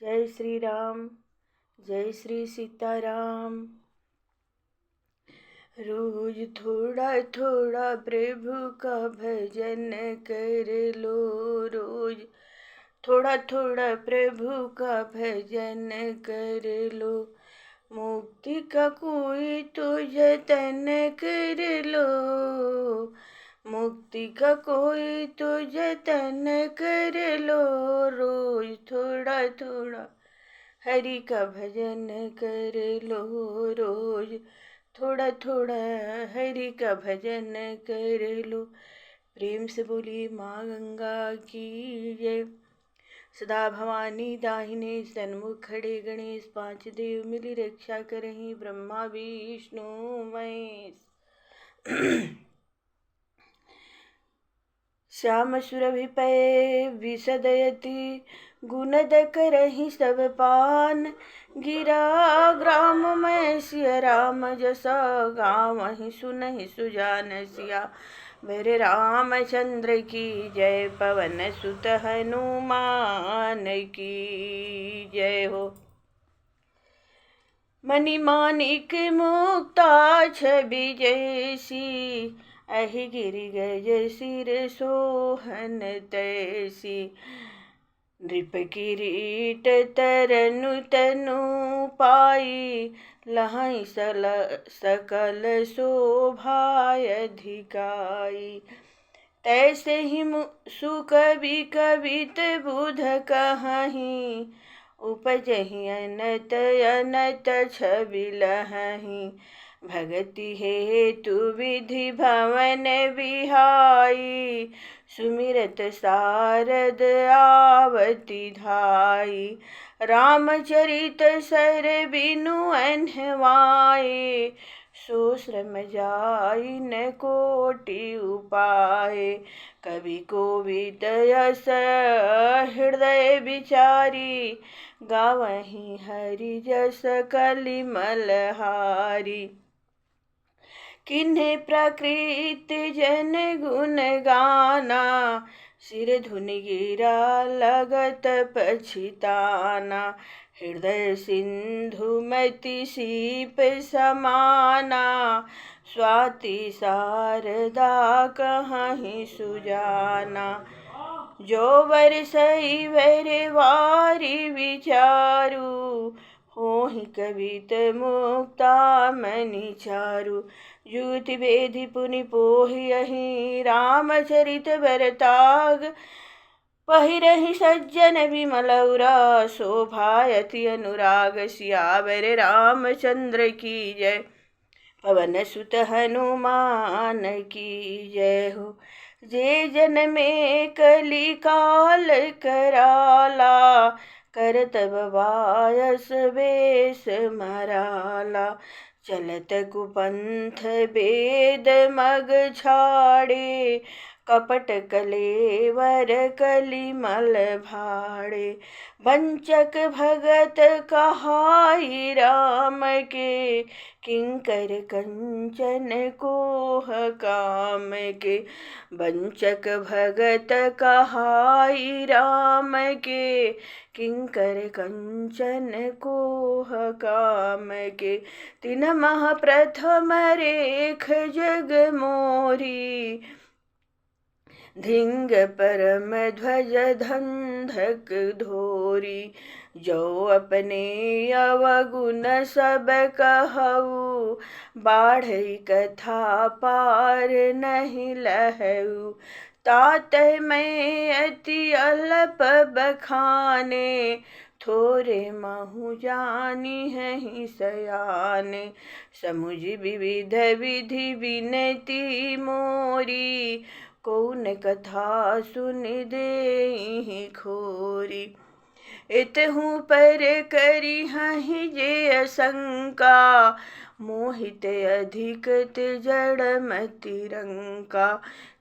जय श्री राम, जय श्री सीताराम। रोज थोड़ा थोड़ा प्रभु का भजन कर लो, रोज थोड़ा थोड़ा प्रभु का भजन कर लो। मुक्ति का कोई तो जतन कर लो, मुक्ति का कोई तो जतन कर लो। रोज थोड़ा थोड़ा हरि का भजन कर लो, रोज थोड़ा थोड़ा हरि का भजन कर लो। प्रेम से बोली माँ गंगा की जय। सदा भवानी दाहिने सन्मुख खड़े गणेश, पांच देव मिली रक्षा करहीं, ब्रह्मा विष्णु महेश। श्याम सुरभि पै विसदयति, गुणद करहि सब पान। गिरा ग्राम में सिया राम जसा, गावहि सुनहि सुजान सिया। मेरे रामचंद्र की जय, पवन सुत हनुमान की जय हो। मणि माणिक मुक्ता छवि जैसी, अहि गिरि गज सिर सोहन तैसी। नृप किरीट तरनु तनु पाई, लहै सकल शोभाय अधिकाई। तैसे ही सुकवि कवित बुध कहहीं, उपजहि अनत अनत छवि लहहीं। भगति हेतु विधि भवन बिहाई, सुमिरत सारद आवती धाई। रामचरित सर बिनु अनहवाए, सो श्रम जाई न कोटि उपाय। कवि कोविद यस हृदय विचारी, गावहीं हरि जस कलिमल हारी। किन्हे प्रकृत जन गुण गाना, सिर धुनि गिरा लगत पछिताना। हृदय सिंधु मति सीप समाना, स्वाति शारदा कहहीं सुजाना। जो बरसई वर वारी विचारु, होहि कवित मुक्ता मनि चारु। जुगति वेधि पुनि पोहियहि, रामचरित बरताग। पहिरहि सज्जन विमल उरा, शोभायति अनुराग। सियावर रामचंद्र की जय, पवन सुत हनुमान की जय हो। जे जन में कली काल कराला, करतब वायस वेश मराला। चलत कुपंथ बेद मग छाड़े, कपट कलेवर कलिमल भाड़े। वंचक भगत कहाई राम के, किंकर कंचन कोह काम के। वंचक भगत कहाई राम के, किंकर कंचन कोह काम के। तिन मह प्रथम रेख जग मोरी, धिंग परम ध्वज धंधक धोरी। जो अपने अवगुण सब कहऊ, बाढ़ई कथा पार नहीं लहऊ। तात मैं अति अल्प बखाने, थोरे महु जानी हैं सयाने। समुझ विविध विधि विनती मोरी, कौन कथा सुन देहि खोरी। इतहु पर करी हहि जे असंका, मोहित अधिक जड़ मति रंका।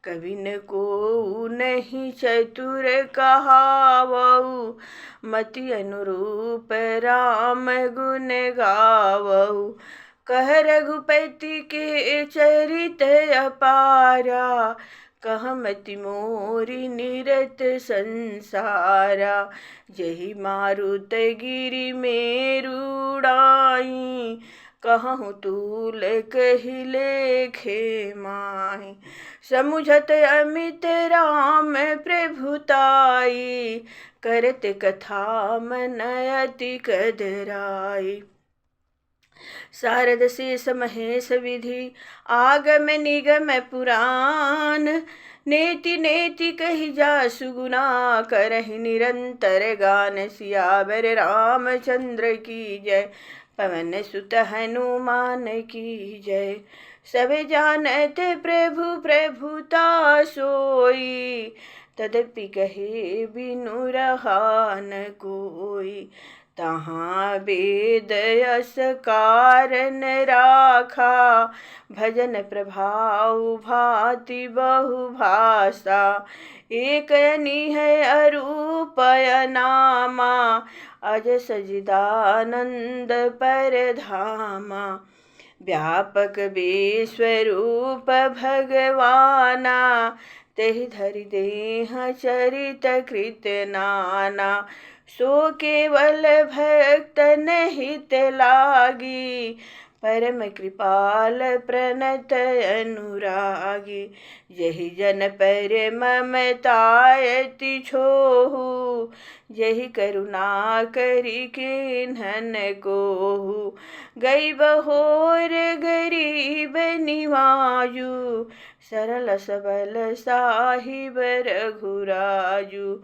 कविन को नहीं चतुर कहावऊ, मति अनुरूप राम गुण गावऊ। कह रघुपति के चरित अपारा, कहमति मोरी निरत संसारा। जही मारुत गिरि मेरुड़ाई, कहूँ तूल कहि लेखे माही। समुझत अमित राम प्रभुताई, करत कथा मन अति कदराई। शारद शेष महेश विधि आगम निगम पुराण, नेति नेति कहि जासु गुना करहि निरंतर गान। सियावर रामचंद्र की जय, पवन सुत हनुमान की जय। सब जानत प्रभु प्रभुता सोई, तदपि कहे बिनु रहा न कोई। तहाँ वेद यस कारण राखा, भजन प्रभाव भांति बहु भाषा। एक निह अरूपय नामा, अज सजिदानंद परधामा। व्यापक विश्वरूप भगवाना, तेहि धरि देह चरित कृत नाना। सो केवल भक्त हित लागी, परम कृपाल प्रणत अनुरागी। यही जन पर ममतायति छोहु, यही करुणा करि किन्हन कोहु। गई बहोर गरीब निवाजु, सरल सबल साहिब रघुराजु।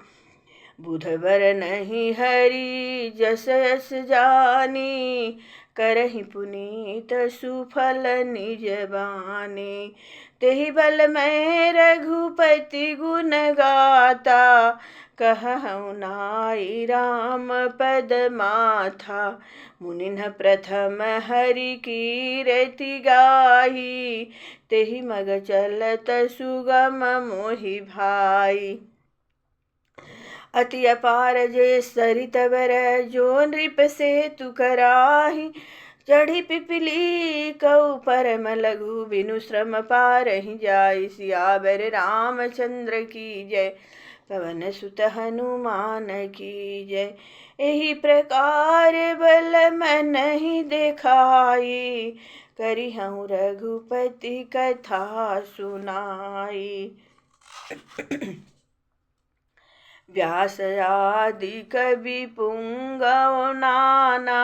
बुधबर नहीं हरि जस यस जानी, करहि पुनीत सुफल निज बानी। तेहि बल मैं रघुपति गुण गाता, कहहुँ नाई राम पद माथा। मुनिन्ह प्रथम हरि कीरति गाही, तेहि मग चलत सुगम मोहि भाई। अति अपार जे सरित बर, जो नृप सेतु कराही। चढ़ी पिपली कऊ परम लघु, बिनु श्रम पारहि जाई। सियावर रामचंद्र की जय, पवन सुत हनुमान की जय। एही प्रकार बल मन ही देखाई, करिहउँ रघुपति कथा सुनाई। व्यास आदि कवि पुंगव नाना,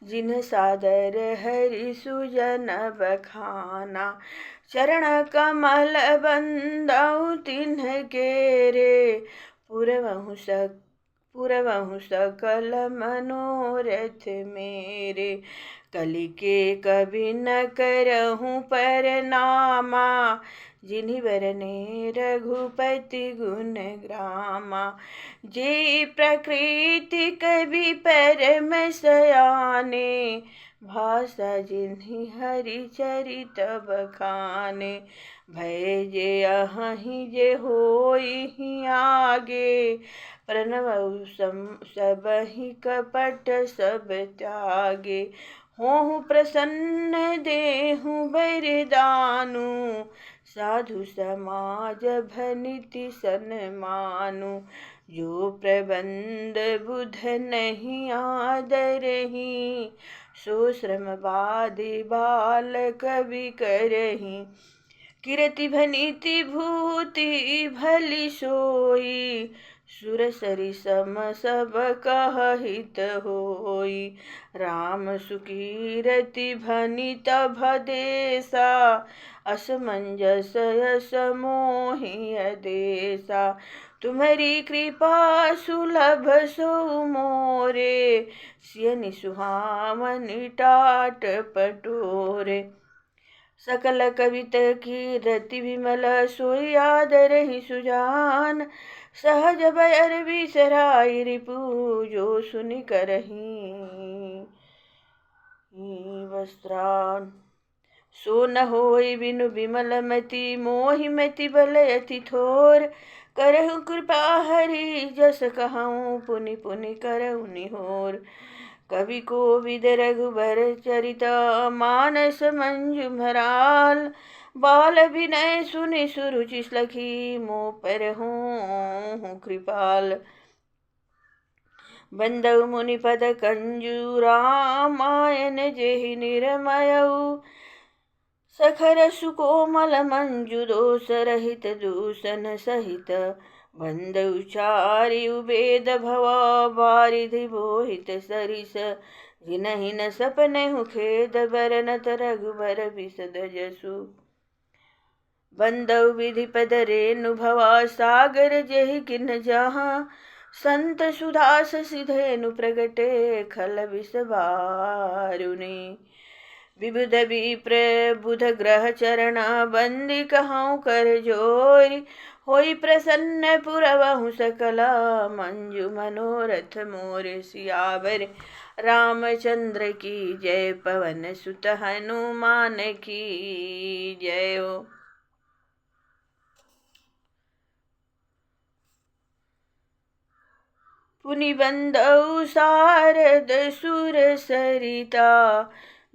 जिन सादर हरि सुजन बखाना। चरण कमल बंदउ तिन्ह केरे, पुरवहु सकल मनोरथ मेरे। कलि के कवि न करहूँ परनामा, जिन्हि बरने रघुपति गुण ग्रामा। जे प्रकृति कवि परम सयाने, भाषा जिन्हि हरि चरित बखाने। भय जे अहहि जे होई आगे, प्रणवउ सबहि कपट सब त्यागे। होहु प्रसन्न देहु बरदानु, साधु समाज भनिति सन्मानु। जो प्रबंध बुध नहीं आदरहि, सो श्रम बादि बाल कवि करहि। कीरति भनिति भूति भली सोई, सुर सरि सम सब कहहित होई। राम सुकीरति भनित भदेसा, असमंजस यस मोहि अदेसा। तुम्हरी कृपा सुलभ सो मोरे, सियनि सुहावनि टाट पटोरे। सकल कवित कीरति विमल, सोई आदरहि सुजान। सहज बयर बिसराई रिपु, जो सुनि करहि वस्त्रान। सो न होई बिनु बिमल मति, मोहि मति बल अति थोर। करहु कृपा हरि जस कहूँ, पुनि पुनि करहु निहोर। कवि कोविद रघुबर चरित, मानस मंजु भराल। बाल अभिनय सुनि सुरुचि सखी, मोह पर हूँ कृपाल। बंदउ मुनि पद कंजू, रामायण जेहि निरमयऊ। सखर सुकोमल मंजु, दोष रहित दूषण सहित। बंदउ चारिउ वेद भव, बारिधि बोहित सरिस। जिनहि न सपनेहु खेद, बरनत रघुबर बिसद जसु। बंदउ विधिपद रेणु भवा, सागर जेहि किन जहाँ। संत सुधा सिधेनु प्रगटे, खल विष बारुनि। विबुध विप्र बुध ग्रह चरण, बंदी कहूँ कर जोरी। होई प्रसन्न पुरवहु सकला, मंजु मनोरथ मोर। सियावर रामचंद्र की जय, पवन सुत हनुमान की जय हो। पुनि बंदउ सारद सुर सरिता,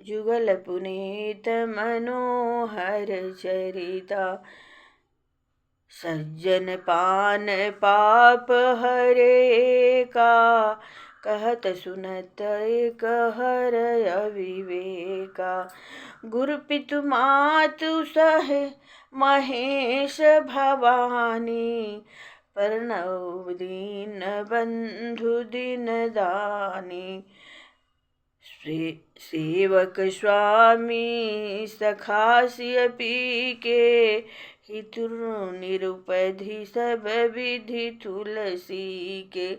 जुगल पुनीत मनोहर चरिता। सज्जन पान पाप हरे का, कहत सुनत एक हर अविवेका। गुरु पितु मातु सहे महेश भवानी, प्रणव दीन बंधु दिन दानी। सेवक स्वामी सखासिय पी के, हितु निरुपधि सब विधि तुलसी के।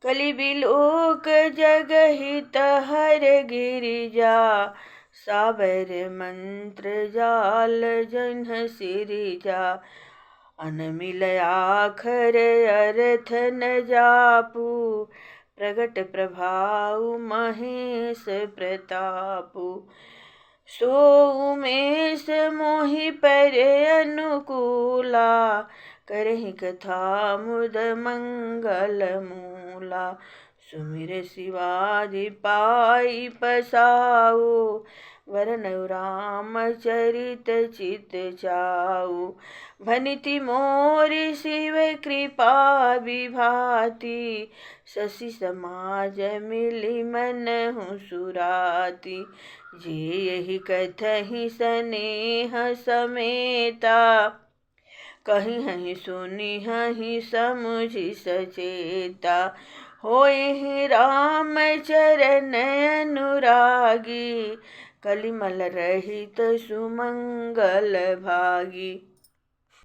कलि बिलोक जगहित हर गिरिजा, साबर मंत्र जाल जन्ह सिरिजा। अनमिल आखर अर्थ न जापू, प्रगट प्रभाव महेश प्रतापु। सो उमेश मोहि पर अनुकूला, करहि कथा मुद मंगल मूला। सुमिर शिवाजि पाई पसाऊ, वरनउ रामचरित चित चाऊ। भनिति मोरि शिव कृपा विभाति, शशि समाज मिलि मनहु सुराति। जे यही कथहि सनेह समेता, कहिहि सुनिहि समुझि सचेता। होहि राम चरण अनुरागी, कलिमल रहित सुमंगल भागी।